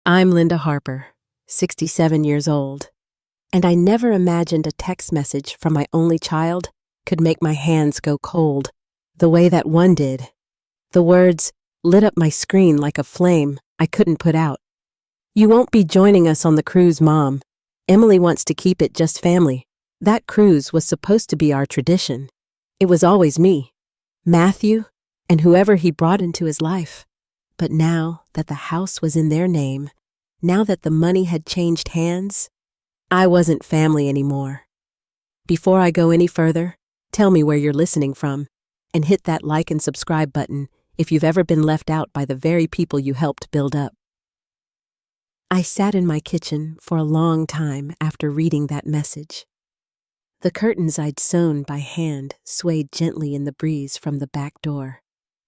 I'm Linda Harper, 67 years old, and I never imagined a text message from my only child could make my hands go cold the way that one did. The words lit up my screen like a flame I couldn't put out. "You won't be joining us on the cruise, Mom. Emily wants to keep it just family." That cruise was supposed to be our tradition. It was always me, Matthew, and whoever he brought into his life. But now that the house was in their name, now that the money had changed hands, I wasn't family anymore. Before I go any further, tell me where you're listening from, and hit that like and subscribe button if you've ever been left out by the very people you helped build up. I sat in my kitchen for a long time after reading that message. The curtains I'd sewn by hand swayed gently in the breeze from the back door,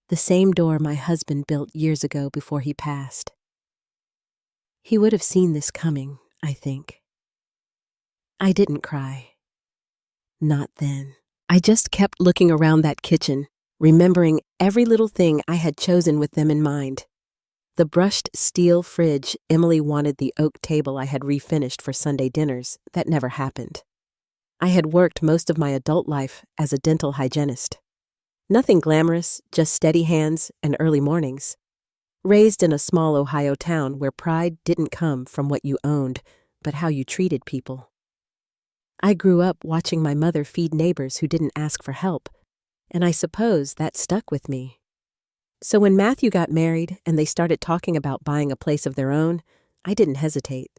the same door my husband built years ago before he passed. He would have seen this coming, I think. I didn't cry. Not then. I just kept looking around that kitchen, remembering every little thing I had chosen with them in mind. The brushed steel fridge Emily wanted, the oak table I had refinished for Sunday dinners that never happened. I had worked most of my adult life as a dental hygienist. Nothing glamorous, just steady hands and early mornings. Raised in a small Ohio town where pride didn't come from what you owned, but how you treated people. I grew up watching my mother feed neighbors who didn't ask for help, and I suppose that stuck with me. So when Matthew got married and they started talking about buying a place of their own, I didn't hesitate.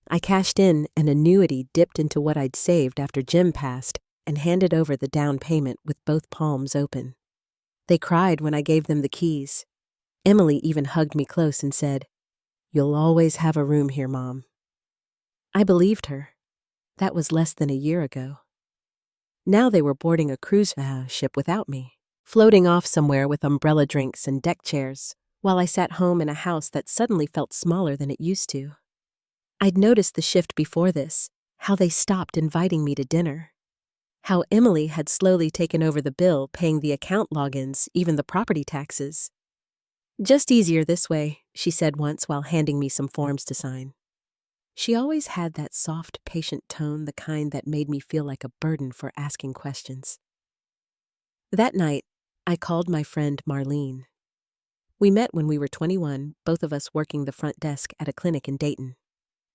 I cashed in an annuity dipped into what I'd saved after Jim passed and handed over the down payment with both palms open. They cried when I gave them the keys. Emily even hugged me close and said, "You'll always have a room here, Mom." I believed her. That was less than a year ago. Now they were boarding a cruise ship without me, floating off somewhere with umbrella drinks and deck chairs, while I sat home in a house that suddenly felt smaller than it used to. I'd noticed the shift before this, how they stopped inviting me to dinner, how Emily had slowly taken over the bill, paying the account logins, even the property taxes. "Just easier this way," she said once while handing me some forms to sign. She always had that soft, patient tone, the kind that made me feel like a burden for asking questions. That night, I called my friend Marlene. We met when we were 21, both of us working the front desk at a clinic in Dayton.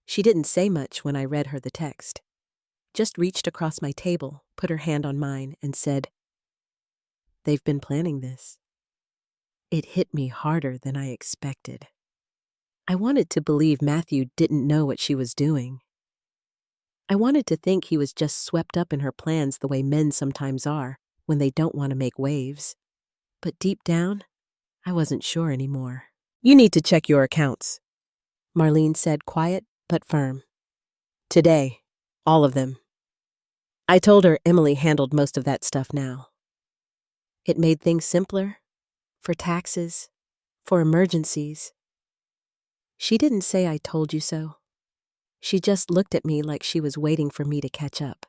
She didn't say much when I read her the text. Just reached across my table, put her hand on mine, and said, "They've been planning this." It hit me harder than I expected. I wanted to believe Matthew didn't know what she was doing. I wanted to think he was just swept up in her plans the way men sometimes are when they don't want to make waves. But deep down, I wasn't sure anymore. "You need to check your accounts," Marlene said, quiet but firm. "Today, all of them." I told her Emily handled most of that stuff now. It made things simpler, for taxes, for emergencies. She didn't say "I told you so." She just looked at me like she was waiting for me to catch up.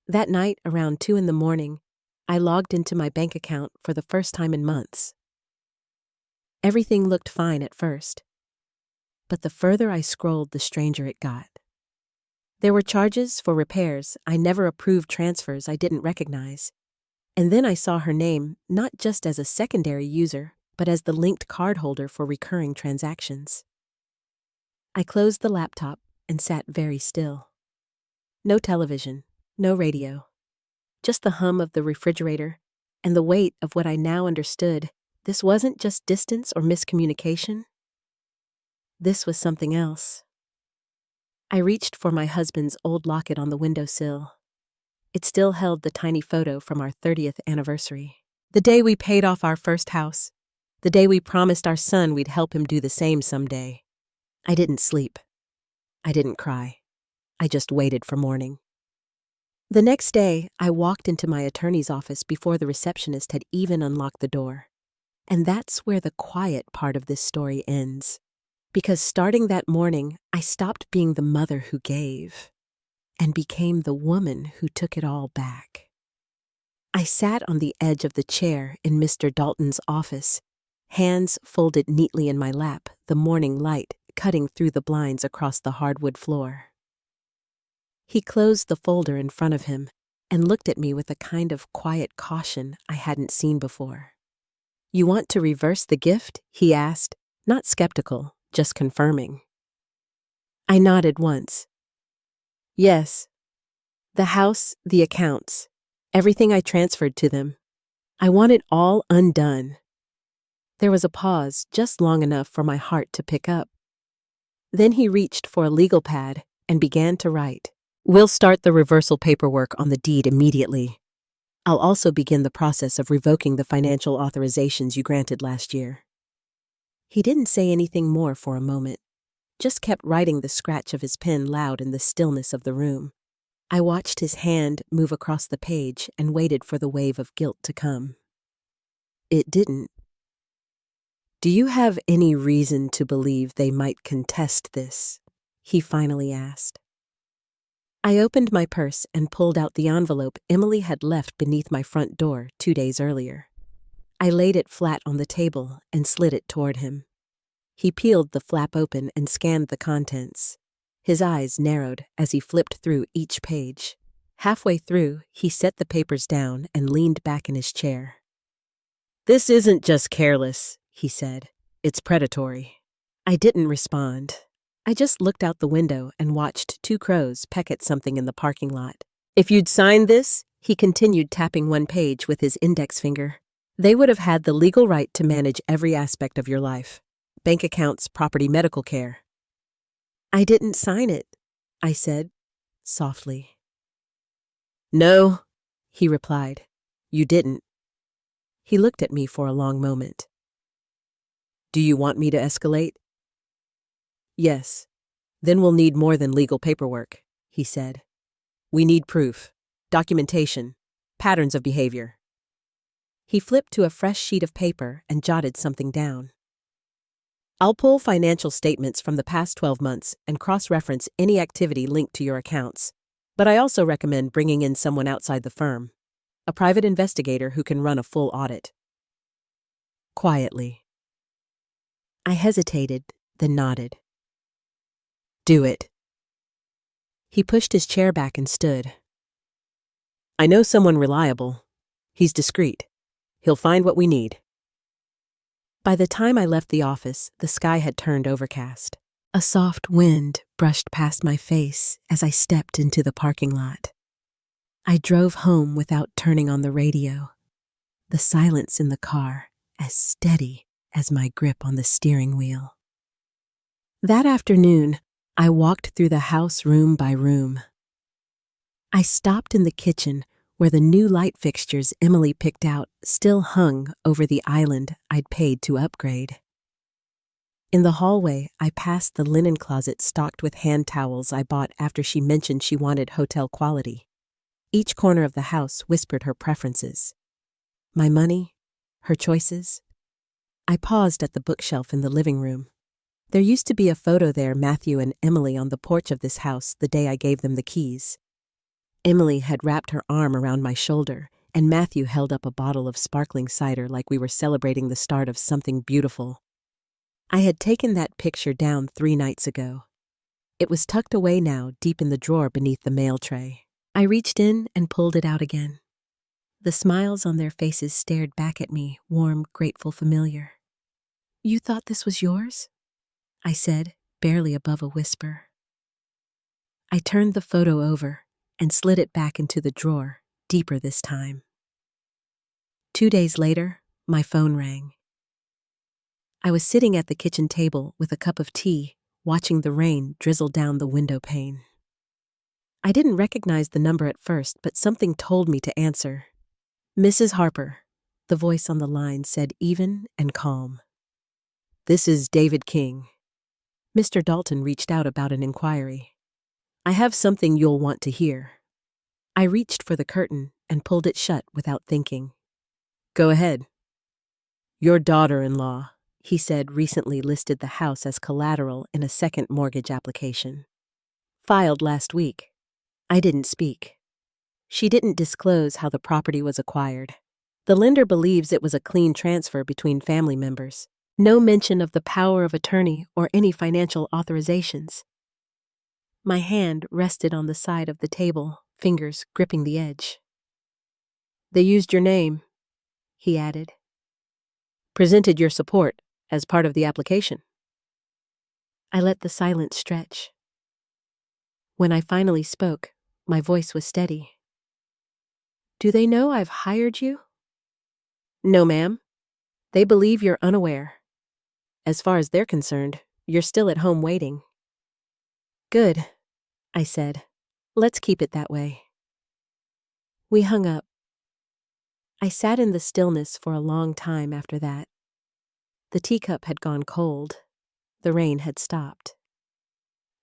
That night, around 2 a.m, I logged into my bank account for the first time in months. Everything looked fine at first, but the further I scrolled, the stranger it got. There were charges for repairs. I never approved transfers I didn't recognize. And then I saw her name not just as a secondary user, but as the linked cardholder for recurring transactions. I closed the laptop and sat very still. No television, no radio, just the hum of the refrigerator and the weight of what I now understood. This wasn't just distance or miscommunication. This was something else. I reached for my husband's old locket on the windowsill. It still held the tiny photo from our 30th anniversary. The day we paid off our first house. The day we promised our son we'd help him do the same someday. I didn't sleep. I didn't cry. I just waited for morning. The next day, I walked into my attorney's office before the receptionist had even unlocked the door. And that's where the quiet part of this story ends. Because starting that morning, I stopped being the mother who gave and became the woman who took it all back. I sat on the edge of the chair in Mr. Dalton's office, hands folded neatly in my lap, the morning light cutting through the blinds across the hardwood floor. He closed the folder in front of him and looked at me with a kind of quiet caution I hadn't seen before. "You want to reverse the gift?" he asked, not skeptical, just confirming. I nodded once. "Yes. The house, the accounts, everything I transferred to them. I want it all undone." There was a pause, just long enough for my heart to pick up. Then he reached for a legal pad and began to write. "We'll start the reversal paperwork on the deed immediately. I'll also begin the process of revoking the financial authorizations you granted last year." He didn't say anything more for a moment, just kept writing the scratch of his pen loud in the stillness of the room. I watched his hand move across the page and waited for the wave of guilt to come. It didn't. "Do you have any reason to believe they might contest this?" he finally asked. I opened my purse and pulled out the envelope Emily had left beneath my front door 2 days earlier. I laid it flat on the table and slid it toward him. He peeled the flap open and scanned the contents. His eyes narrowed as he flipped through each page. Halfway through, he set the papers down and leaned back in his chair. "This isn't just careless," he said. "It's predatory." I didn't respond. I just looked out the window and watched 2 crows peck at something in the parking lot. "If you'd signed this," he continued, tapping one page with his index finger, "they would have had the legal right to manage every aspect of your life. Bank accounts, property, medical care." "I didn't sign it," I said, softly. "No," he replied, "you didn't." He looked at me for a long moment. "Do you want me to escalate?" "Yes. Then we'll need more than legal paperwork," he said. "We need proof, documentation, patterns of behavior." He flipped to a fresh sheet of paper and jotted something down. "I'll pull financial statements from the past 12 months and cross-reference any activity linked to your accounts, but I also recommend bringing in someone outside the firm, a private investigator who can run a full audit." Quietly. I hesitated, then nodded. "Do it." He pushed his chair back and stood. "I know someone reliable. He's discreet. He'll find what we need." By the time I left the office, the sky had turned overcast. A soft wind brushed past my face as I stepped into the parking lot. I drove home without turning on the radio, the silence in the car as steady as my grip on the steering wheel. That afternoon, I walked through the house room by room. I stopped in the kitchen where the new light fixtures Emily picked out still hung over the island I'd paid to upgrade. In the hallway, I passed the linen closet stocked with hand towels I bought after she mentioned she wanted hotel quality. Each corner of the house whispered her preferences. My money, her choices. I paused at the bookshelf in the living room. There used to be a photo there, Matthew and Emily on the porch of this house the day I gave them the keys. Emily had wrapped her arm around my shoulder, and Matthew held up a bottle of sparkling cider like we were celebrating the start of something beautiful. I had taken that picture down 3 nights ago. It was tucked away now, deep in the drawer beneath the mail tray. I reached in and pulled it out again. The smiles on their faces stared back at me, warm, grateful, familiar. "You thought this was yours?" I said, barely above a whisper. I turned the photo over and slid it back into the drawer, deeper this time. 2 days later, my phone rang. I was sitting at the kitchen table with a cup of tea, watching the rain drizzle down the window pane. I didn't recognize the number at first, but something told me to answer. "Mrs. Harper," the voice on the line said, even and calm. "This is David King." Mr. Dalton reached out about an inquiry. "I have something you'll want to hear." I reached for the curtain and pulled it shut without thinking. "Go ahead." "Your daughter-in-law," he said, recently listed the house as collateral in a second mortgage application. "Filed last week." I didn't speak. She didn't disclose how the property was acquired. The lender believes it was a clean transfer between family members. No mention of the power of attorney or any financial authorizations. My hand rested on the side of the table, fingers gripping the edge. They used your name, he added. Presented your support as part of the application. I let the silence stretch. When I finally spoke, my voice was steady. Do they know I've hired you? No, ma'am. They believe you're unaware. As far as they're concerned, you're still at home waiting. Good, I said. Let's keep it that way. We hung up. I sat in the stillness for a long time after that. The teacup had gone cold. The rain had stopped.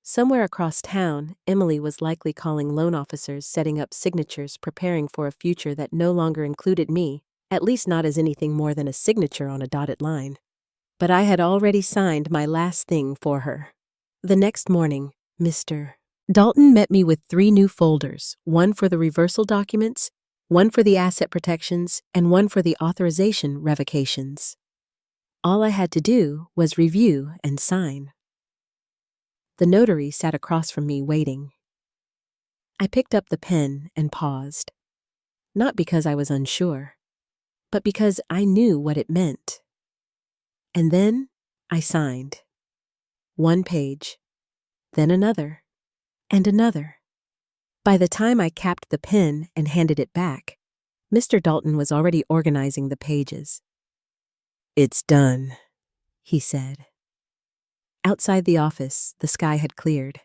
Somewhere across town, Emily was likely calling loan officers, setting up signatures, preparing for a future that no longer included me, at least not as anything more than a signature on a dotted line. But I had already signed my last thing for her. The next morning, Mr. Dalton met me with 3 new folders, one for the reversal documents, one for the asset protections, and one for the authorization revocations. All I had to do was review and sign. The notary sat across from me waiting. I picked up the pen and paused, not because I was unsure, but because I knew what it meant. And then I signed. 1 page, then another, and another. By the time I capped the pen and handed it back, Mr. Dalton was already organizing the pages. It's done, he said. Outside the office, the sky had cleared.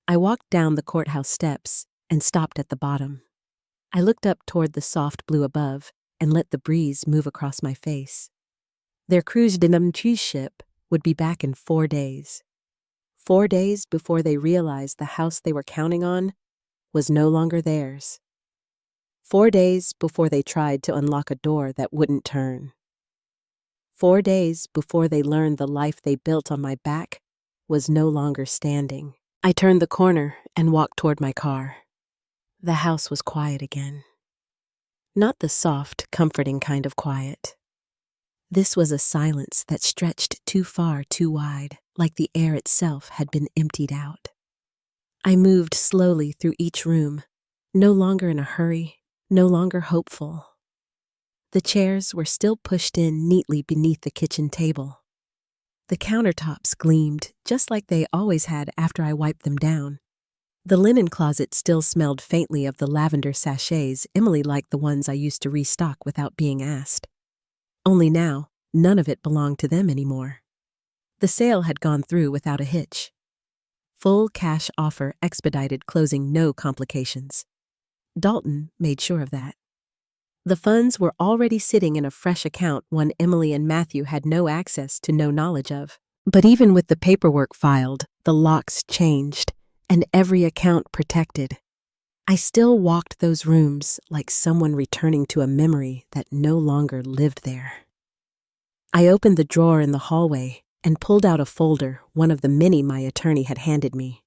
I walked down the courthouse steps and stopped at the bottom. I looked up toward the soft blue above and let the breeze move across my face. Their cruise de ship would be back in 4 days. 4 days before they realized the house they were counting on was no longer theirs. 4 days before they tried to unlock a door that wouldn't turn. 4 days before they learned the life they built on my back was no longer standing. I turned the corner and walked toward my car. The house was quiet again. Not the soft, comforting kind of quiet. This was a silence that stretched too far, too wide, like the air itself had been emptied out. I moved slowly through each room, no longer in a hurry, no longer hopeful. The chairs were still pushed in neatly beneath the kitchen table. The countertops gleamed just like they always had after I wiped them down. The linen closet still smelled faintly of the lavender sachets. Emily liked the ones I used to restock without being asked. Only now, none of it belonged to them anymore. The sale had gone through without a hitch. Full cash offer expedited closing, no complications. Dalton made sure of that. The funds were already sitting in a fresh account, one Emily and Matthew had no access to, no knowledge of. But even with the paperwork filed, the locks changed, and every account protected. I still walked those rooms like someone returning to a memory that no longer lived there. I opened the drawer in the hallway and pulled out a folder, one of the many my attorney had handed me.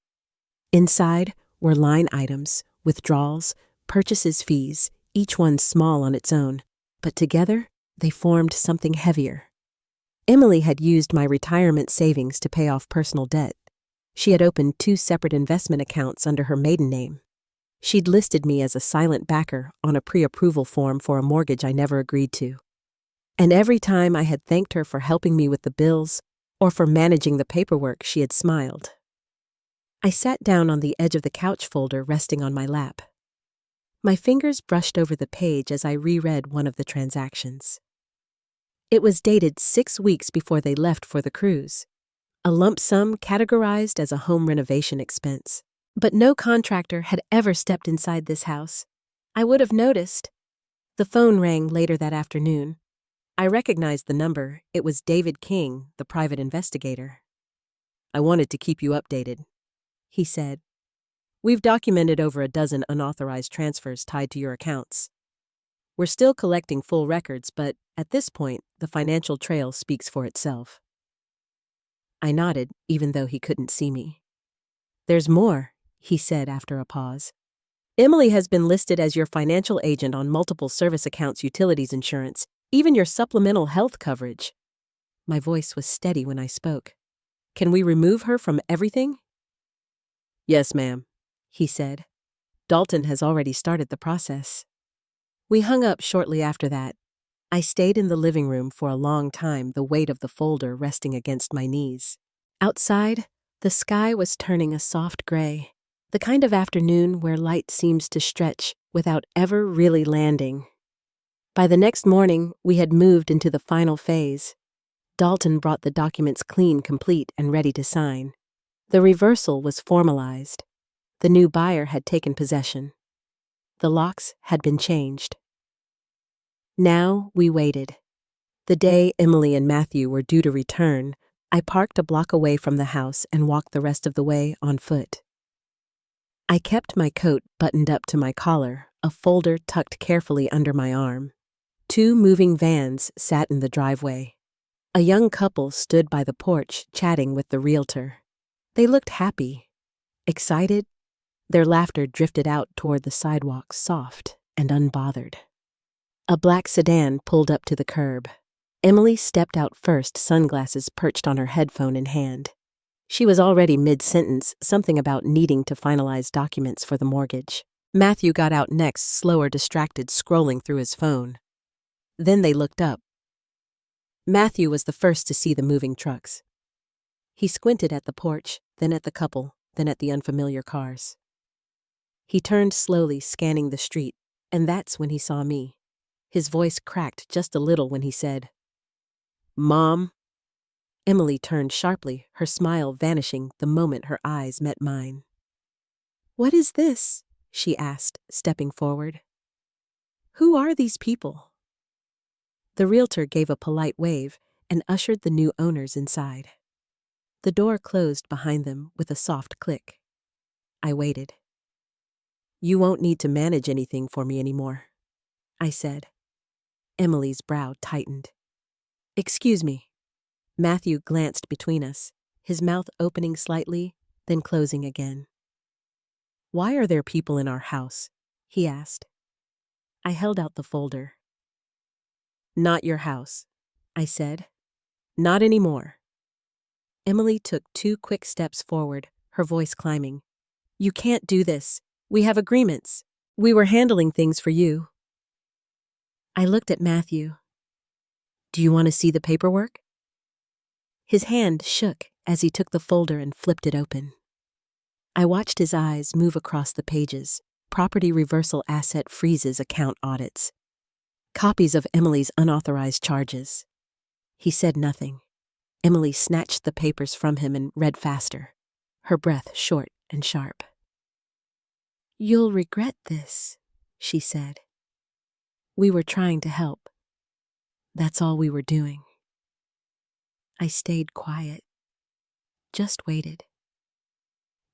Inside were line items, withdrawals, purchases, fees, each one small on its own, but together they formed something heavier. Emily had used my retirement savings to pay off personal debt. She had opened 2 separate investment accounts under her maiden name. She'd listed me as a silent backer on a pre-approval form for a mortgage I never agreed to. And every time I had thanked her for helping me with the bills or for managing the paperwork, she had smiled. I sat down on the edge of the couch, folder resting on my lap. My fingers brushed over the page as I reread one of the transactions. It was dated 6 weeks before they left for the cruise. A lump sum categorized as a home renovation expense. But no contractor had ever stepped inside this house. I would have noticed. The phone rang later that afternoon. I recognized the number. It was David King, the private investigator. I wanted to keep you updated, he said. We've documented over a dozen unauthorized transfers tied to your accounts. We're still collecting full records, but at this point, the financial trail speaks for itself. I nodded, even though he couldn't see me. There's more, he said after a pause. Emily has been listed as your financial agent on multiple service accounts, utilities insurance, even your supplemental health coverage. My voice was steady when I spoke. Can we remove her from everything? Yes, ma'am, he said. Dalton has already started the process. We hung up shortly after that. I stayed in the living room for a long time, the weight of the folder resting against my knees. Outside, the sky was turning a soft gray, the kind of afternoon where light seems to stretch without ever really landing. By the next morning, we had moved into the final phase. Dalton brought the documents clean, complete, and ready to sign. The reversal was formalized. The new buyer had taken possession. The locks had been changed. Now we waited. The day Emily and Matthew were due to return, I parked a block away from the house and walked the rest of the way on foot. I kept my coat buttoned up to my collar, a folder tucked carefully under my arm. 2 moving vans sat in the driveway. A young couple stood by the porch chatting with the realtor. They looked happy, excited. Their laughter drifted out toward the sidewalk, soft and unbothered. A black sedan pulled up to the curb. Emily stepped out first, sunglasses perched on her headphone in hand. She was already mid-sentence, something about needing to finalize documents for the mortgage. Matthew got out next, slower, distracted, scrolling through his phone. Then they looked up. Matthew was the first to see the moving trucks. He squinted at the porch, then at the couple, then at the unfamiliar cars. He turned slowly, scanning the street, and that's when he saw me. His voice cracked just a little when he said, "Mom?" Emily turned sharply, her smile vanishing the moment her eyes met mine. "What is this?" she asked, stepping forward. "Who are these people?" The realtor gave a polite wave and ushered the new owners inside. The door closed behind them with a soft click. I waited. "You won't need to manage anything for me anymore," I said. Emily's brow tightened. "Excuse me." Matthew glanced between us, his mouth opening slightly, then closing again. "Why are there people in our house?" he asked. I held out the folder. "Not your house," I said. "Not anymore." Emily took 2 quick steps forward, her voice climbing. "You can't do this. We have agreements. We were handling things for you." I looked at Matthew. "Do you want to see the paperwork?" His hand shook as he took the folder and flipped it open. I watched his eyes move across the pages: property reversal, asset freezes, account audits, copies of Emily's unauthorized charges. He said nothing. Emily snatched the papers from him and read faster, her breath short and sharp. "You'll regret this," she said. "We were trying to help. That's all we were doing." I stayed quiet, just waited.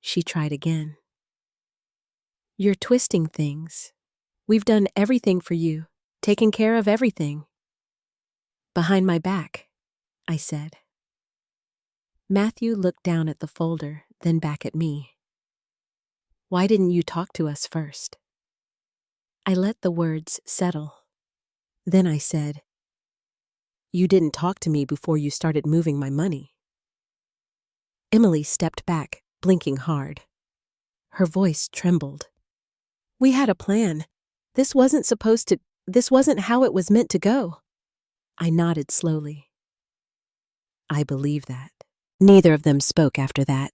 She tried again. "You're twisting things. We've done everything for you, taken care of everything." "Behind my back," I said. Matthew looked down at the folder, then back at me. "Why didn't you talk to us first?" I let the words settle. Then I said, "You didn't talk to me before you started moving my money." Emily stepped back, blinking hard. Her voice trembled. "We had a plan. This wasn't how it was meant to go." I nodded slowly. "I believe that." Neither of them spoke after that.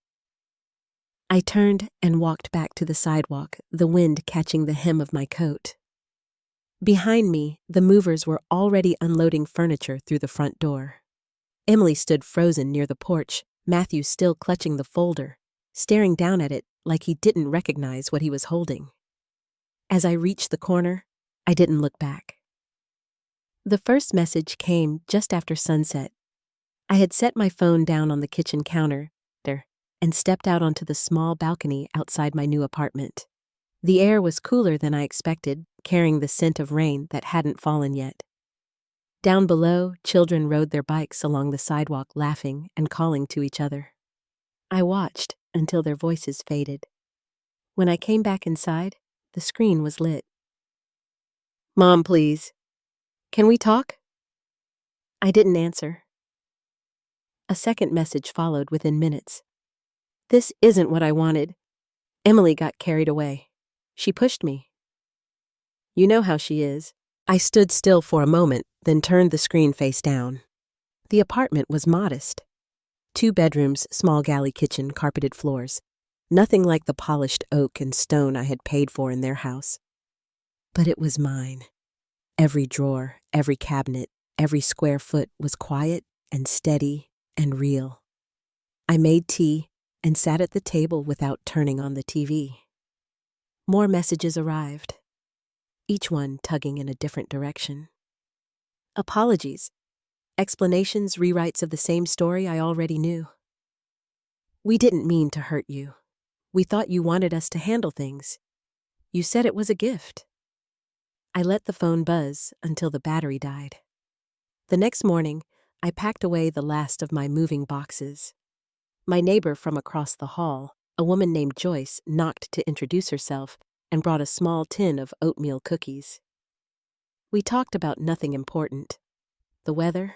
I turned and walked back to the sidewalk, the wind catching the hem of my coat. Behind me, the movers were already unloading furniture through the front door. Emily stood frozen near the porch, Matthew still clutching the folder, staring down at it like he didn't recognize what he was holding. As I reached the corner, I didn't look back. The first message came just after sunset. I had set my phone down on the kitchen counter and stepped out onto the small balcony outside my new apartment. The air was cooler than I expected, carrying the scent of rain that hadn't fallen yet. Down below, children rode their bikes along the sidewalk, laughing and calling to each other. I watched until their voices faded. When I came back inside, the screen was lit. "Mom, please. Can we talk?" I didn't answer. A second message followed within minutes. This isn't what I wanted. Emily got carried away. She pushed me. You know how she is. I stood still for a moment, then turned the screen face down. The apartment was modest. 2 bedrooms, small galley kitchen, carpeted floors. Nothing like the polished oak and stone I had paid for in their house. But it was mine. Every drawer, every cabinet, every square foot was quiet and steady and real. I made tea and sat at the table without turning on the TV. More messages arrived, each one tugging in a different direction. Apologies, explanations, rewrites of the same story I already knew. We didn't mean to hurt you. We thought you wanted us to handle things. You said it was a gift. I let the phone buzz until the battery died. The next morning, I packed away the last of my moving boxes. My neighbor from across the hall, a woman named Joyce, knocked to introduce herself and brought a small tin of oatmeal cookies. We talked about nothing important. The weather,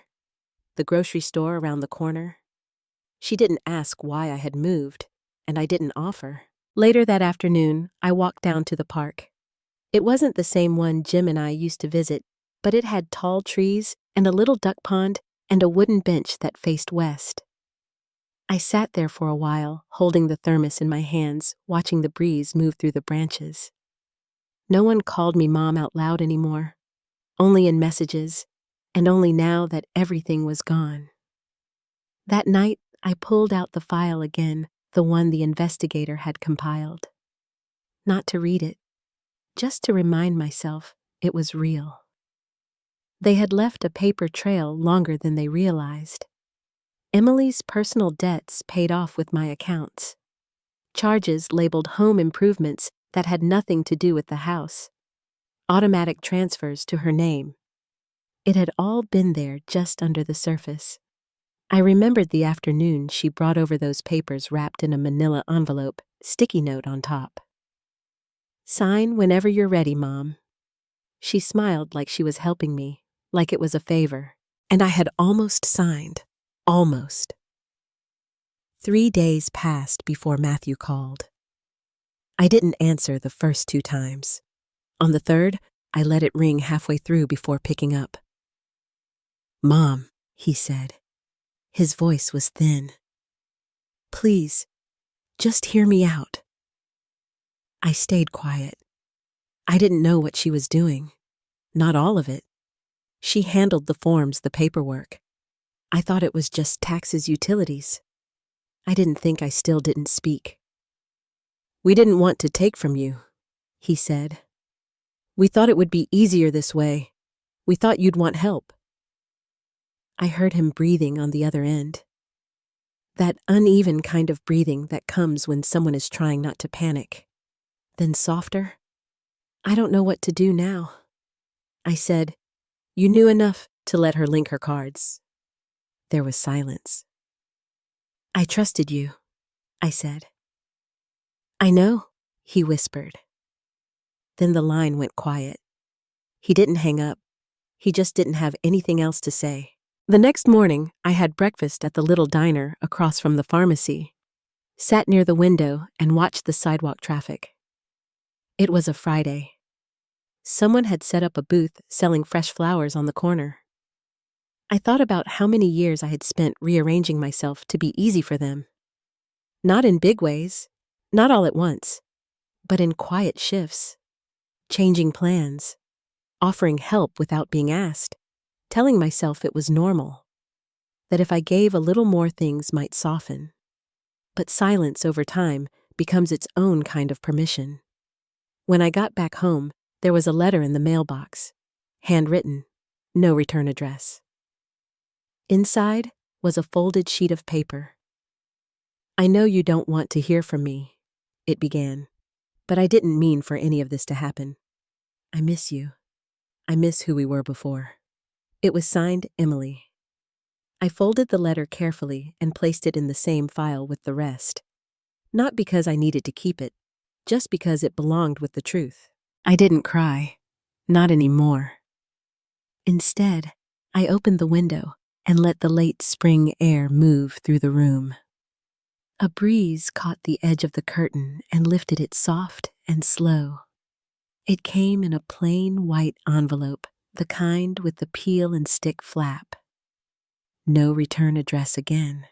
the grocery store around the corner. She didn't ask why I had moved, and I didn't offer. Later that afternoon, I walked down to the park. It wasn't the same one Jim and I used to visit, but it had tall trees and a little duck pond and a wooden bench that faced west. I sat there for a while, holding the thermos in my hands, watching the breeze move through the branches. No one called me Mom out loud anymore, only in messages, and only now that everything was gone. That night, I pulled out the file again, the one the investigator had compiled. Not to read it, just to remind myself it was real. They had left a paper trail longer than they realized. Emily's personal debts paid off with my accounts. Charges labeled home improvements that had nothing to do with the house. Automatic transfers to her name. It had all been there just under the surface. I remembered the afternoon she brought over those papers wrapped in a manila envelope, sticky note on top. Sign whenever you're ready, Mom. She smiled like she was helping me, like it was a favor, and I had almost signed. Almost. 3 days passed before Matthew called. I didn't answer the first 2 times. On the third, I let it ring halfway through before picking up. Mom, he said. His voice was thin. Please, just hear me out. I stayed quiet. I didn't know what she was doing. Not all of it. She handled the forms, the paperwork. I thought it was just taxes, utilities. I didn't think I still didn't speak. We didn't want to take from you, he said. We thought it would be easier this way. We thought you'd want help. I heard him breathing on the other end. That uneven kind of breathing that comes when someone is trying not to panic. Then softer. I don't know what to do now. I said, you knew enough to let her link her cards. There was silence. I trusted you, I said. I know, he whispered. Then the line went quiet. He didn't hang up. He just didn't have anything else to say. The next morning, I had breakfast at the little diner across from the pharmacy, sat near the window and watched the sidewalk traffic. It was a Friday. Someone had set up a booth selling fresh flowers on the corner. I thought about how many years I had spent rearranging myself to be easy for them. Not in big ways, not all at once, but in quiet shifts, changing plans, offering help without being asked, telling myself it was normal, that if I gave a little more things might soften. But silence over time becomes its own kind of permission. When I got back home, there was a letter in the mailbox, handwritten, no return address. Inside was a folded sheet of paper. I know you don't want to hear from me, it began, but I didn't mean for any of this to happen. I miss you. I miss who we were before. It was signed Emily. I folded the letter carefully and placed it in the same file with the rest. Not because I needed to keep it, just because it belonged with the truth. I didn't cry. Not anymore. Instead, I opened the window, and let the late spring air move through the room. A breeze caught the edge of the curtain and lifted it soft and slow. It came in a plain white envelope, the kind with the peel and stick flap. No return address again.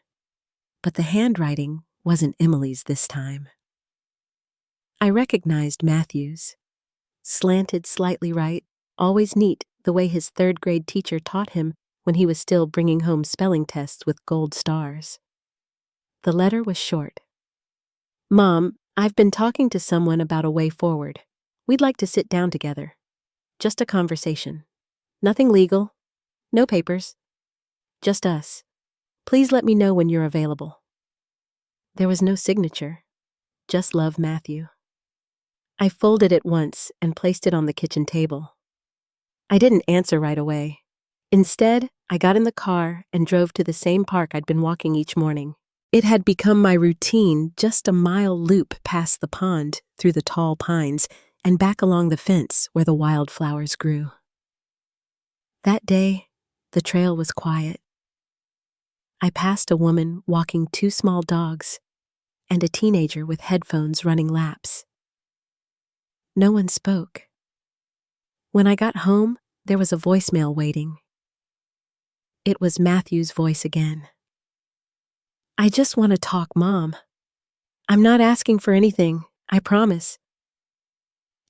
But the handwriting wasn't Emily's this time. I recognized Matthew's. Slanted slightly right, always neat the way his third-grade teacher taught him when he was still bringing home spelling tests with gold stars. The letter was short. "Mom, I've been talking to someone about a way forward. We'd like to sit down together. Just a conversation. Nothing legal. No papers. Just us. Please let me know when you're available." There was no signature. Just love, Matthew. I folded it once and placed it on the kitchen table. I didn't answer right away. Instead, I got in the car and drove to the same park I'd been walking each morning. It had become my routine, just a mile loop past the pond, through the tall pines, and back along the fence where the wildflowers grew. That day, the trail was quiet. I passed a woman walking two small dogs and a teenager with headphones running laps. No one spoke. When I got home, there was a voicemail waiting. It was Matthew's voice again. "I just want to talk, Mom. I'm not asking for anything, I promise.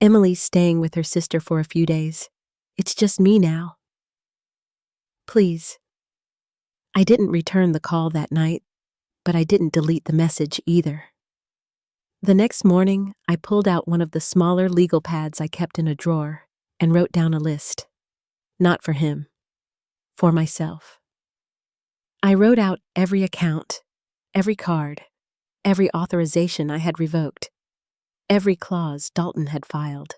Emily's staying with her sister for a few days. It's just me now. Please." I didn't return the call that night, but I didn't delete the message either. The next morning, I pulled out one of the smaller legal pads I kept in a drawer and wrote down a list. Not for him. For myself. I wrote out every account, every card, every authorization I had revoked, every clause Dalton had filed.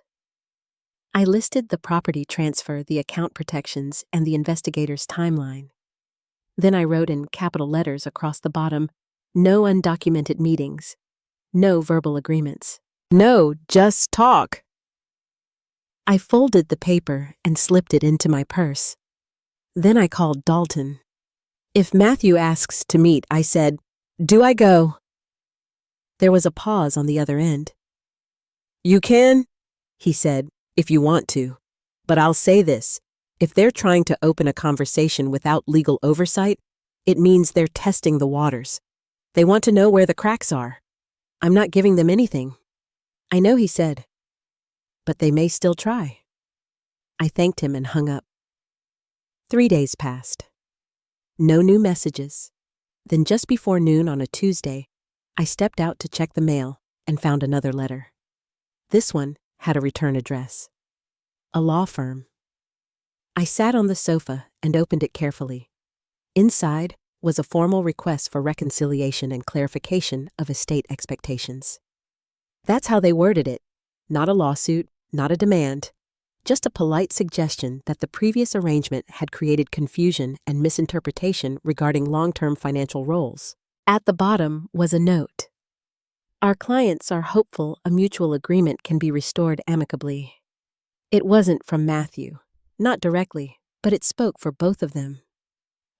I listed the property transfer, the account protections, and the investigator's timeline. Then I wrote in capital letters across the bottom, "No undocumented meetings. No verbal agreements. No, just talk." I folded the paper and slipped it into my purse. Then I called Dalton. If Matthew asks to meet, I said, "Do I go?" There was a pause on the other end. "You can," he said, "if you want to. But I'll say this. If they're trying to open a conversation without legal oversight, it means they're testing the waters. They want to know where the cracks are. I'm not giving them anything." "I know," he said. "But they may still try." I thanked him and hung up. 3 days passed. No new messages. Then just before noon on a Tuesday, I stepped out to check the mail and found another letter. This one had a return address. A law firm. I sat on the sofa and opened it carefully. Inside was a formal request for reconciliation and clarification of estate expectations. That's how they worded it. Not a lawsuit, not a demand, just a polite suggestion that the previous arrangement had created confusion and misinterpretation regarding long-term financial roles. At the bottom was a note. "Our clients are hopeful a mutual agreement can be restored amicably." It wasn't from Matthew, not directly, but it spoke for both of them.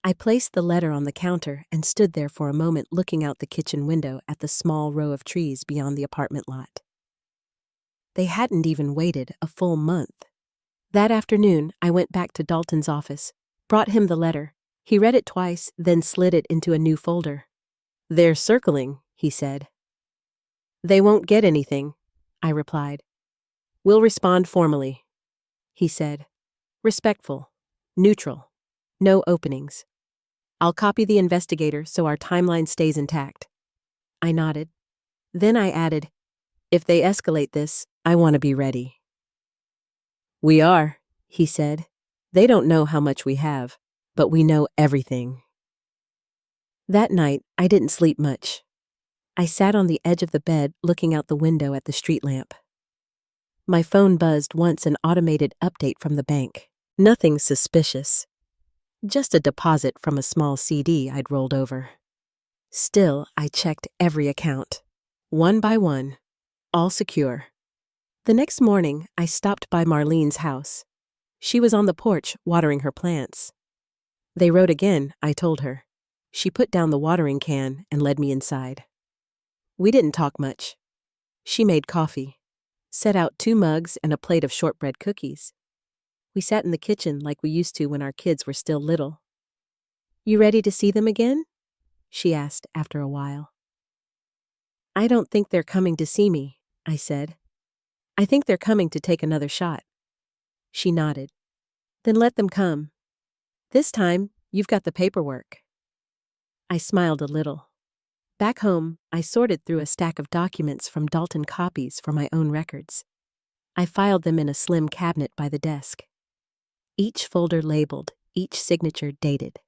I placed the letter on the counter and stood there for a moment looking out the kitchen window at the small row of trees beyond the apartment lot. They hadn't even waited a full month. That afternoon, I went back to Dalton's office, brought him the letter. He read it twice, then slid it into a new folder. "They're circling," he said. "They won't get anything," I replied. "We'll respond formally," he said. "Respectful, neutral, no openings. I'll copy the investigator so our timeline stays intact." I nodded. Then I added, "If they escalate this, I want to be ready." "We are," he said. "They don't know how much we have, but we know everything." That night, I didn't sleep much. I sat on the edge of the bed looking out the window at the street lamp. My phone buzzed once, an automated update from the bank. Nothing suspicious. Just a deposit from a small CD I'd rolled over. Still, I checked every account. One by one. All secure. The next morning, I stopped by Marlene's house. She was on the porch watering her plants. They wrote again, I told her. She put down the watering can and led me inside. We didn't talk much. She made coffee, set out 2 mugs and a plate of shortbread cookies. We sat in the kitchen like we used to when our kids were still little. You ready to see them again? She asked after a while. I don't think they're coming to see me, I said. I think they're coming to take another shot. She nodded. Then let them come. This time, you've got the paperwork. I smiled a little. Back home, I sorted through a stack of documents from Dalton copies for my own records. I filed them in a slim cabinet by the desk. Each folder labeled, each signature dated.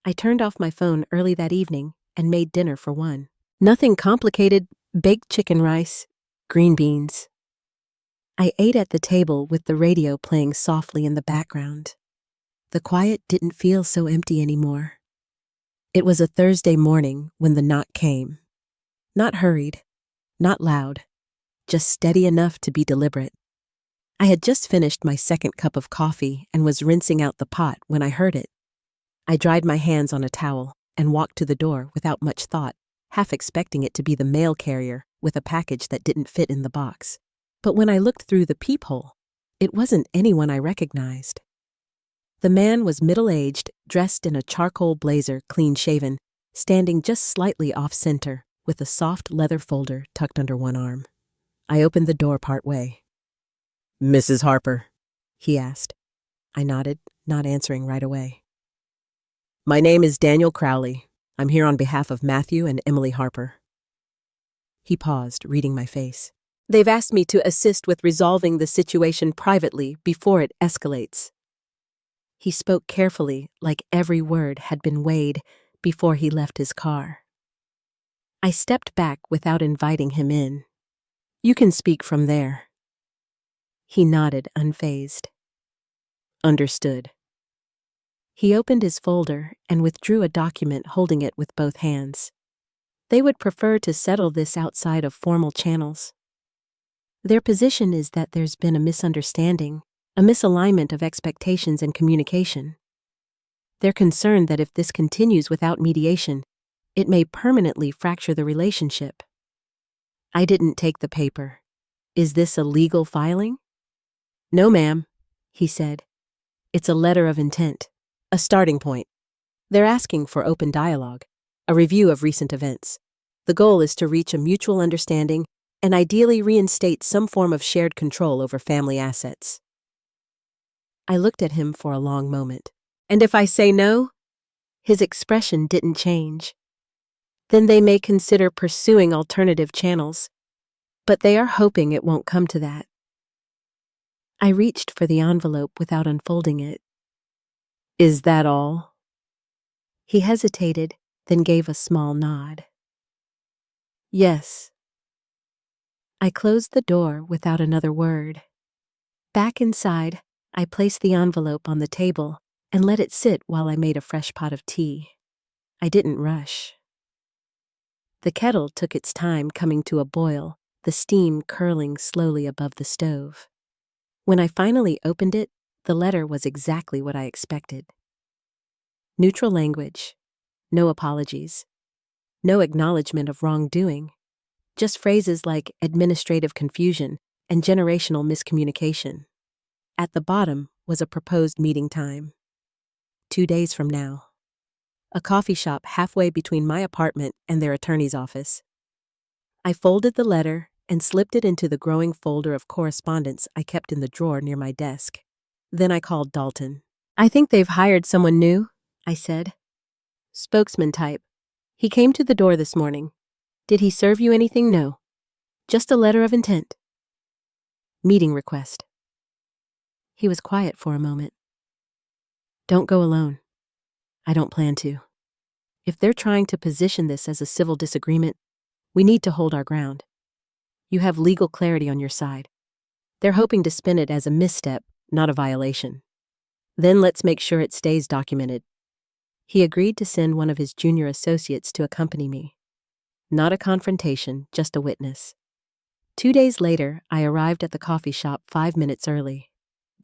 I turned off my phone early that evening and made dinner for one. Nothing complicated, baked chicken rice, green beans. I ate at the table with the radio playing softly in the background. The quiet didn't feel so empty anymore. It was a Thursday morning when the knock came. Not hurried, not loud, just steady enough to be deliberate. I had just finished my second cup of coffee and was rinsing out the pot when I heard it. I dried my hands on a towel and walked to the door without much thought, half expecting it to be the mail carrier with a package that didn't fit in the box. But when I looked through the peephole, it wasn't anyone I recognized. The man was middle-aged, dressed in a charcoal blazer, clean-shaven, standing just slightly off-center, with a soft leather folder tucked under one arm. I opened the door part-way. "Mrs. Harper?" he asked. I nodded, not answering right away. "My name is Daniel Crowley. I'm here on behalf of Matthew and Emily Harper." He paused, reading my face. "They've asked me to assist with resolving the situation privately before it escalates." He spoke carefully, like every word had been weighed before he left his car. I stepped back without inviting him in. "You can speak from there." He nodded, unfazed. "Understood." He opened his folder and withdrew a document holding it with both hands. They would prefer to settle this outside of formal channels. Their position is that there's been a misunderstanding, a misalignment of expectations and communication. They're concerned that if this continues without mediation, it may permanently fracture the relationship. I didn't take the paper. "Is this a legal filing?" "No, ma'am," he said. "It's a letter of intent, a starting point. They're asking for open dialogue, a review of recent events. The goal is to reach a mutual understanding and ideally reinstate some form of shared control over family assets." I looked at him for a long moment. "And if I say no?" His expression didn't change. "Then they may consider pursuing alternative channels, but they are hoping it won't come to that." I reached for the envelope without unfolding it. "Is that all?" He hesitated, then gave a small nod. "Yes." I closed the door without another word. Back inside, I placed the envelope on the table and let it sit while I made a fresh pot of tea. I didn't rush. The kettle took its time coming to a boil, the steam curling slowly above the stove. When I finally opened it, the letter was exactly what I expected. Neutral language, no apologies, no acknowledgement of wrongdoing, just phrases like administrative confusion and generational miscommunication. At the bottom was a proposed meeting time. 2 days from now. A coffee shop halfway between my apartment and their attorney's office. I folded the letter and slipped it into the growing folder of correspondence I kept in the drawer near my desk. Then I called Dalton. "I think they've hired someone new," I said. "Spokesman type. He came to the door this morning. Did he serve you anything? No. Just a letter of intent. Meeting request." He was quiet for a moment. "Don't go alone. I don't plan to. If they're trying to position this as a civil disagreement, we need to hold our ground. You have legal clarity on your side. They're hoping to spin it as a misstep, not a violation. Then let's make sure it stays documented." He agreed to send one of his junior associates to accompany me. Not a confrontation, just a witness. 2 days later, I arrived at the coffee shop 5 minutes early.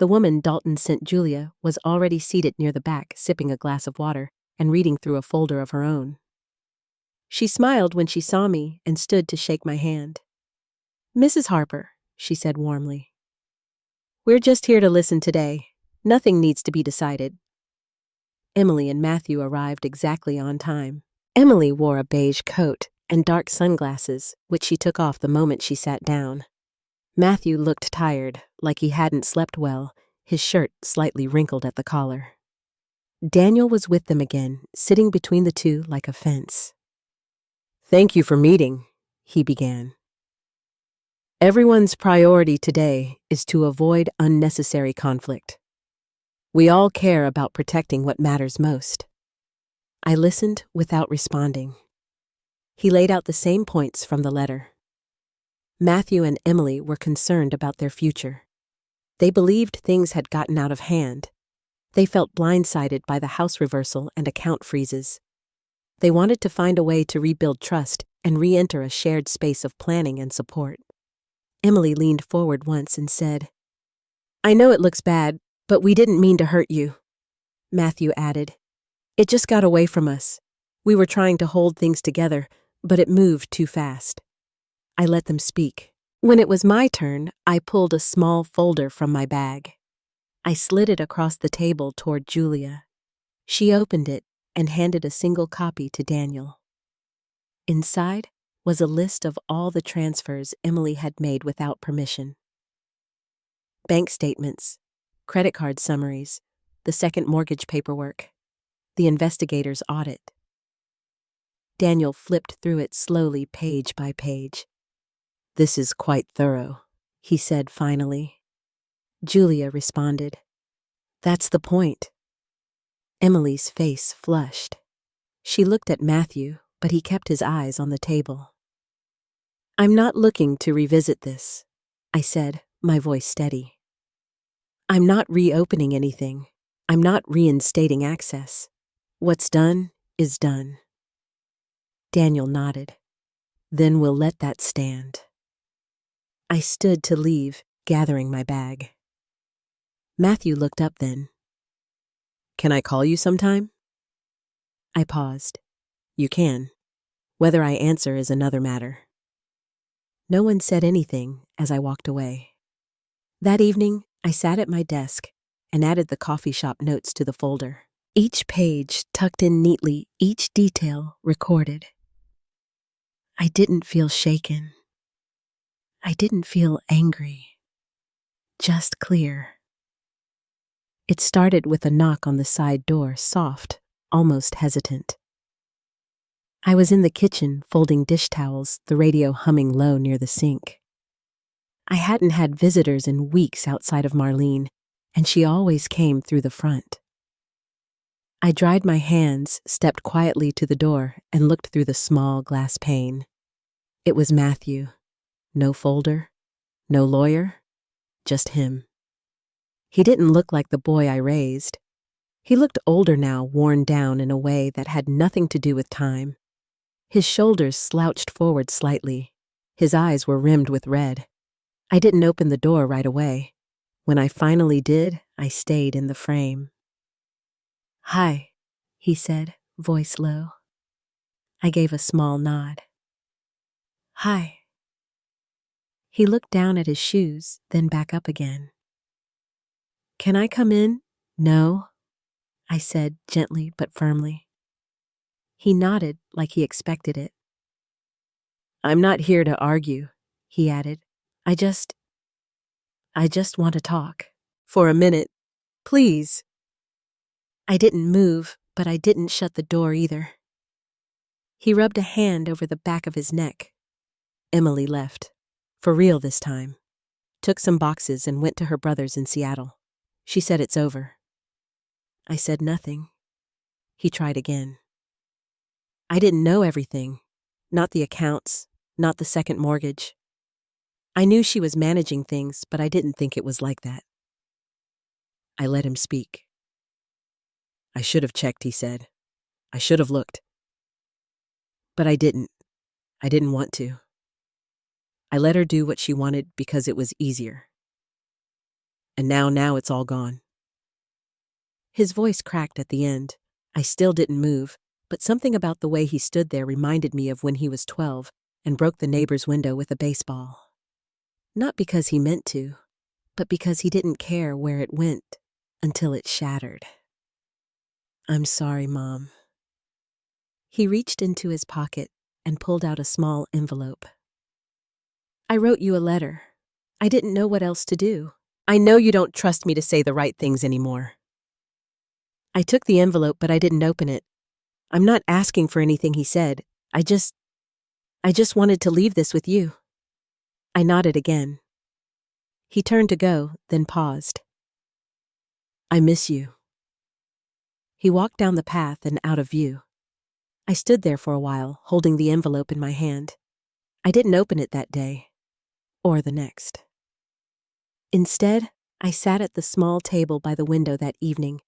The woman Dalton sent Julia was already seated near the back, sipping a glass of water and reading through a folder of her own. She smiled when she saw me and stood to shake my hand. "Mrs. Harper," she said warmly. "We're just here to listen today. Nothing needs to be decided." Emily and Matthew arrived exactly on time. Emily wore a beige coat and dark sunglasses, which she took off the moment she sat down. Matthew looked tired, like he hadn't slept well, his shirt slightly wrinkled at the collar. Daniel was with them again, sitting between the two like a fence. "Thank you for meeting," he began. "Everyone's priority today is to avoid unnecessary conflict. We all care about protecting what matters most." I listened without responding. He laid out the same points from the letter. Matthew and Emily were concerned about their future. They believed things had gotten out of hand. They felt blindsided by the house reversal and account freezes. They wanted to find a way to rebuild trust and re-enter a shared space of planning and support. Emily leaned forward once and said, "I know it looks bad, but we didn't mean to hurt you." Matthew added, "It just got away from us. We were trying to hold things together, but it moved too fast." I let them speak. When it was my turn, I pulled a small folder from my bag. I slid it across the table toward Julia. She opened it and handed a single copy to Daniel. Inside was a list of all the transfers Emily had made without permission. Bank statements, credit card summaries, the second mortgage paperwork, the investigator's audit. Daniel flipped through it slowly, page by page. "This is quite thorough," he said finally. Julia responded, "That's the point." Emily's face flushed. She looked at Matthew, but he kept his eyes on the table. "I'm not looking to revisit this," I said, my voice steady. "I'm not reopening anything. I'm not reinstating access. What's done is done." Daniel nodded. "Then we'll let that stand." I stood to leave, gathering my bag. Matthew looked up then. "Can I call you sometime?" I paused. "You can. Whether I answer is another matter." No one said anything as I walked away. That evening, I sat at my desk and added the coffee shop notes to the folder. Each page tucked in neatly, each detail recorded. I didn't feel shaken. I didn't feel angry. Just clear. It started with a knock on the side door, soft, almost hesitant. I was in the kitchen folding dish towels, the radio humming low near the sink. I hadn't had visitors in weeks outside of Marlene, and she always came through the front. I dried my hands, stepped quietly to the door, and looked through the small glass pane. It was Matthew. No folder, no lawyer, just him. He didn't look like the boy I raised. He looked older now, worn down in a way that had nothing to do with time. His shoulders slouched forward slightly. His eyes were rimmed with red. I didn't open the door right away. When I finally did, I stayed in the frame. "Hi," he said, voice low. I gave a small nod. "Hi." He looked down at his shoes, then back up again. "Can I come in?" "No," I said gently but firmly. He nodded like he expected it. "I'm not here to argue," he added. I just want to talk. For a minute. Please." I didn't move, but I didn't shut the door either. He rubbed a hand over the back of his neck. Emily left. For real this time. Took some boxes and went to her brother's in Seattle. She said it's over. I said nothing. He tried again. I didn't know everything. Not the accounts, not the second mortgage. I knew she was managing things, but I didn't think it was like that. I let him speak. "I should have checked," he said. "I should have looked. But I didn't. I didn't want to. I let her do what she wanted because it was easier." And now it's all gone." His voice cracked at the end. I still didn't move, but something about the way he stood there reminded me of when he was 12 and broke the neighbor's window with a baseball. Not because he meant to, but because he didn't care where it went until it shattered. "I'm sorry, Mom." He reached into his pocket and pulled out a small envelope. "I wrote you a letter. I didn't know what else to do. I know you don't trust me to say the right things anymore." I took the envelope, but I didn't open it. "I'm not asking for anything," he said. I just wanted to leave this with you." I nodded again. He turned to go, then paused. "I miss you." He walked down the path and out of view. I stood there for a while, holding the envelope in my hand. I didn't open it that day, or the next. Instead, I sat at the small table by the window that evening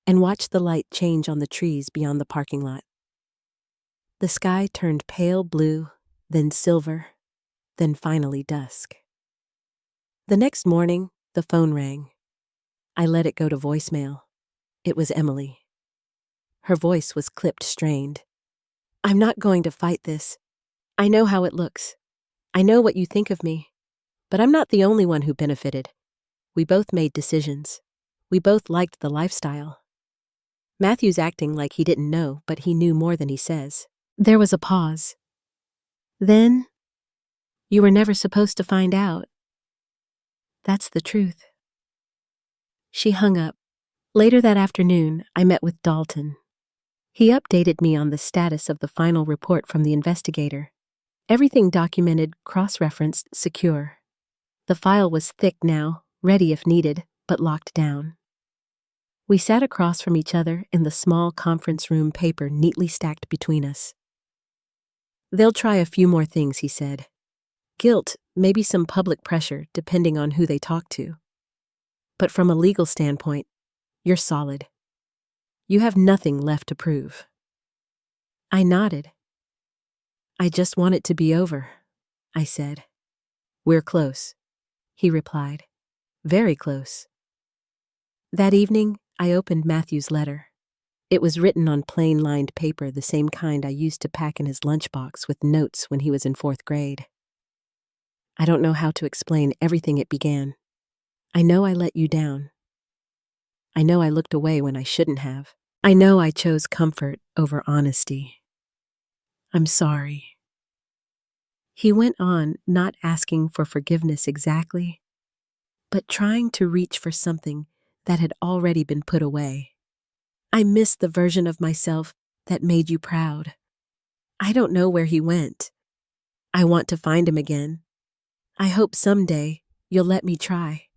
and watched the light change on the trees beyond the parking lot. The sky turned pale blue, then silver, then finally dusk. The next morning, the phone rang. I let it go to voicemail. It was Emily. Her voice was clipped, strained. "I'm not going to fight this. I know how it looks. I know what you think of me. But I'm not the only one who benefited. We both made decisions. We both liked the lifestyle." Matthew's acting like he didn't know, but he knew more than he says. There was a pause. "Then, you were never supposed to find out. That's the truth." She hung up. Later that afternoon, I met with Dalton. He updated me on the status of the final report from the investigator. Everything documented, cross-referenced, secure. The file was thick now, ready if needed, but locked down. We sat across from each other in the small conference room, paper neatly stacked between us. "They'll try a few more things," he said. "Guilt, maybe some public pressure, depending on who they talk to. But from a legal standpoint, you're solid. You have nothing left to prove." I nodded. "I just want it to be over," I said. "We're close," he replied. "Very close." That evening, I opened Matthew's letter. It was written on plain lined paper, the same kind I used to pack in his lunchbox with notes when he was in 4th grade. "I don't know how to explain everything it began. I know I let you down. I know I looked away when I shouldn't have. I know I chose comfort over honesty. I'm sorry." He went on, not asking for forgiveness exactly, but trying to reach for something that had already been put away. "I miss the version of myself that made you proud. I don't know where he went. I want to find him again. I hope someday you'll let me try."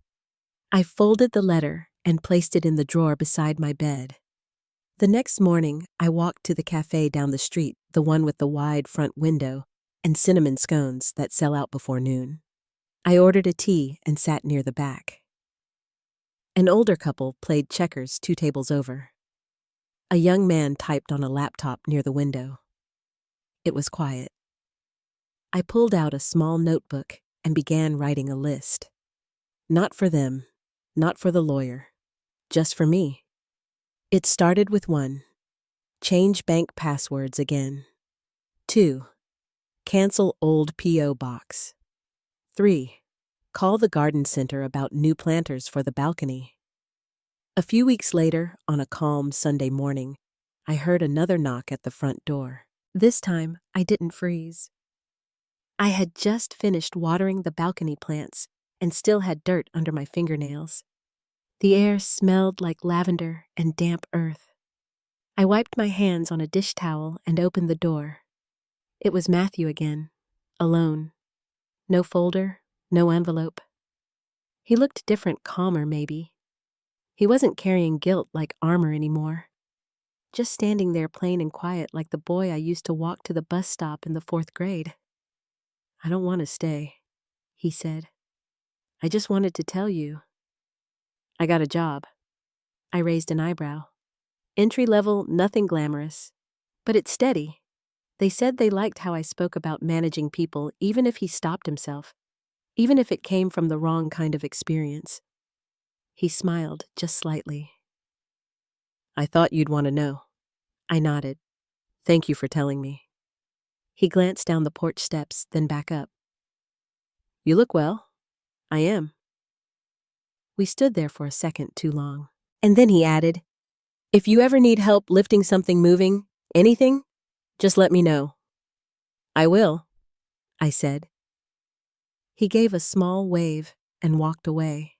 I folded the letter and placed it in the drawer beside my bed. The next morning, I walked to the cafe down the street, the one with the wide front window and cinnamon scones that sell out before noon. I ordered a tea and sat near the back. An older couple played checkers 2 tables over. A young man typed on a laptop near the window. It was quiet. I pulled out a small notebook and began writing a list. Not for them, not for the lawyer, just for me. It started with 1. Change bank passwords again. 2. Cancel old P.O. box. 3. Call the garden center about new planters for the balcony. A few weeks later, on a calm Sunday morning, I heard another knock at the front door. This time, I didn't freeze. I had just finished watering the balcony plants and still had dirt under my fingernails. The air smelled like lavender and damp earth. I wiped my hands on a dish towel and opened the door. It was Matthew again, alone. No folder, no envelope. He looked different, calmer maybe. He wasn't carrying guilt like armor anymore. Just standing there plain and quiet like the boy I used to walk to the bus stop in the 4th grade. "I don't want to stay," he said. "I just wanted to tell you. I got a job." I raised an eyebrow. "Entry level, nothing glamorous. But it's steady." They said they liked how I spoke about managing people, even if he stopped himself, even if it came from the wrong kind of experience. He smiled just slightly. I thought you'd want to know. I nodded. Thank you for telling me. He glanced down the porch steps, then back up. You look well. I am. We stood there for a second too long. And then he added, if you ever need help lifting something moving, anything, just let me know. I will, I said. He gave a small wave and walked away.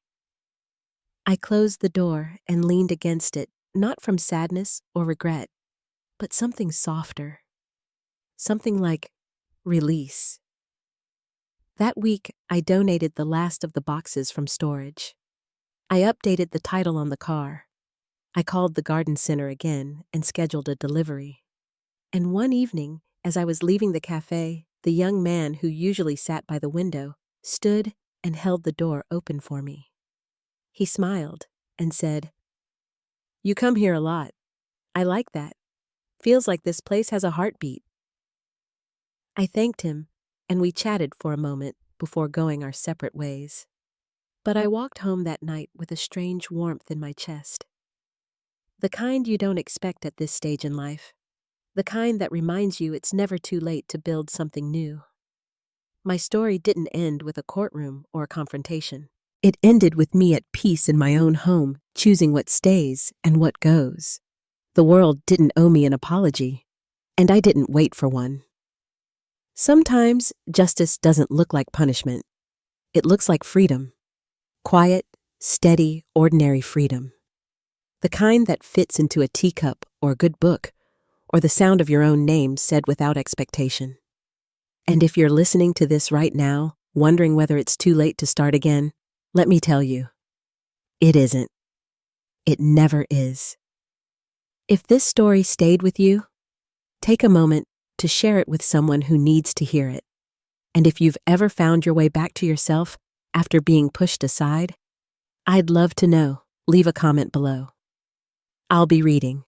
I closed the door and leaned against it, not from sadness or regret, but something softer. Something like release. That week, I donated the last of the boxes from storage. I updated the title on the car. I called the garden center again and scheduled a delivery. And one evening, as I was leaving the cafe, the young man who usually sat by the window stood and held the door open for me. He smiled and said, You come here a lot. I like that. Feels like this place has a heartbeat. I thanked him, and we chatted for a moment before going our separate ways. But I walked home that night with a strange warmth in my chest. The kind you don't expect at this stage in life. The kind that reminds you it's never too late to build something new. My story didn't end with a courtroom or a confrontation. It ended with me at peace in my own home, choosing what stays and what goes. The world didn't owe me an apology, and I didn't wait for one. Sometimes justice doesn't look like punishment. It looks like freedom. Quiet, steady, ordinary freedom. The kind that fits into a teacup or a good book, or the sound of your own name said without expectation. And if you're listening to this right now, wondering whether it's too late to start again, let me tell you, it isn't. It never is. If this story stayed with you, take a moment to share it with someone who needs to hear it. And if you've ever found your way back to yourself after being pushed aside, I'd love to know. Leave a comment below. I'll be reading.